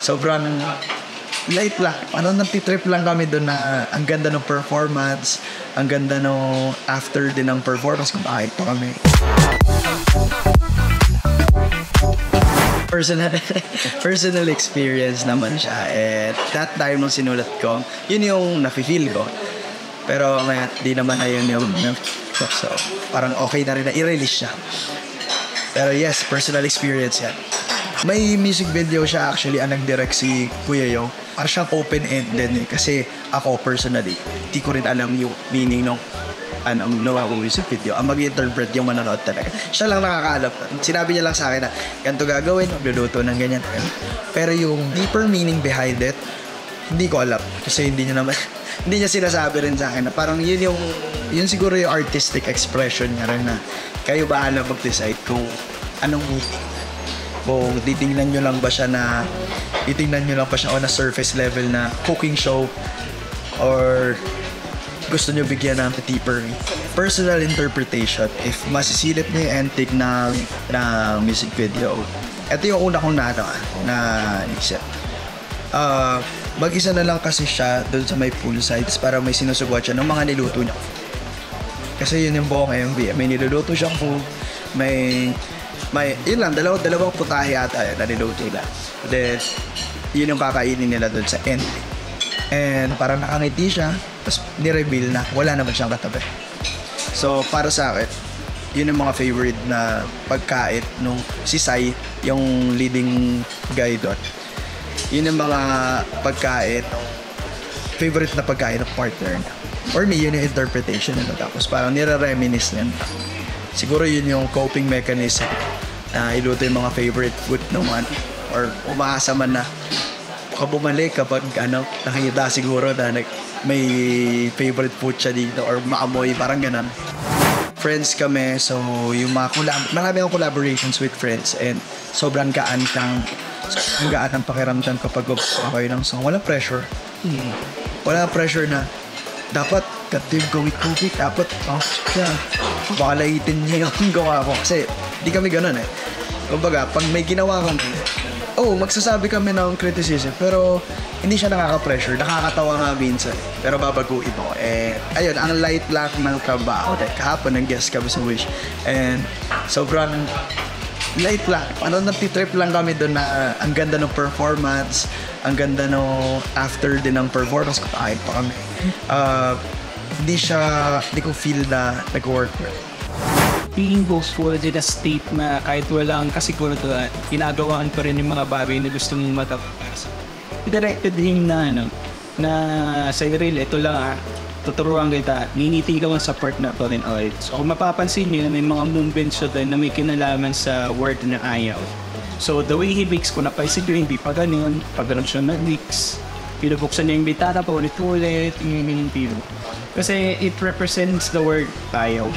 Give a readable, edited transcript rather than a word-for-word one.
Sobrang light lang. Nagtitrip lang kami doon na ang ganda ng performance, ang ganda ng after din ng performance kung bakit pa kami. Personal experience naman siya. At that time nung sinulat ko, yun yung nafe-feel ko. Pero ngayon, di naman na yun yung so, parang okay na rin na i-release siya. Pero yes, personal experience yan. May music video siya actually, ang nag-direct si Kuya Yo. Parang siyang open-ended eh. Kasi ako personally, di ko rin alam yung meaning ng nawa ko music video. Ang mag-interpret yung manonood talaga. Siya lang nakakaalam. Sinabi niya lang sa akin na ganito gagawin, magluluto ng ganyan. Pero yung deeper meaning behind it, hindi ko alam. Kasi hindi niya sinasabi rin sa akin na parang yun siguro yung artistic expression niya rin na kayo bahala mag-decide kung anong meaning. Kung titingnan nyo lang ba siya on a surface level na cooking show or gusto nyo bigyan ng deeper personal interpretation. If masisilip nyo yung antique na music video, ito yung una kong naisip. Mag-isa na lang kasi siya doon sa may poolsides para may sinusugwat siya ng mga niluto niya. Kasi yun yung buong MV. May niluluto siyang food, yun lang, dalawang putahe ata na niluto nila. Then, yun yung kakainin nila doon sa end. And parang nakangiti siya, tapos ni-reveal na wala naman siyang katabi. So, para sa akin, yun yung mga favorite na pagkain nung si Sai, yung leading guy doon. Yun yung mga pagkain, favorite na pagkain ng partner niya. For me, yun yung interpretation nila. Tapos parang nire-reminisce niya. Siguro yun yung coping mechanism na iluto yung mga favorite food naman or umaasa man na baka bumalik kapag nakikita siguro na may favorite food siya dito or maamoy, parang ganun. Friends kami, so yung marami akong collaborations with friends and sobrang gaan ang pakiramdam kapag kayo ng song. Walang pressure. Wala pressure na dapat katim gawin dapat baka laitin niya yung gawa ko kasi di kami ganun eh. Kumbaga pag may ginawa kami, magsasabi kami ng criticism pero hindi siya nakaka-pressure, nakakatawa nga minsan pero babaguhin mo. Ayun, ang light lang ng trabaho. Kahapon nang guest kami sa Wish and sobrang light lang. Nagtitrip lang kami doon na ang ganda ng performance, ang ganda ng after din ng performance kung bakit pa kami. Hindi ko feel na nag-work. Being boastful in a state na kahit walang kasiguraduhan, ginagawaan pa rin yung mga bagay na gusto mong matapos. Directed him na sa reel, ito lang tuturuan kita, niniti ka sa part na to rin ulit. So kung mapapansin nyo, may mga movements na may kinalaman sa word na ayaw. So the way he makes, kung napaisip nyo, hindi pa ganun, pag ganun siya nag-mix, pinabuksan niya yung bitata pa ulit-ulit, yung. Kasi it represents the word ayaw.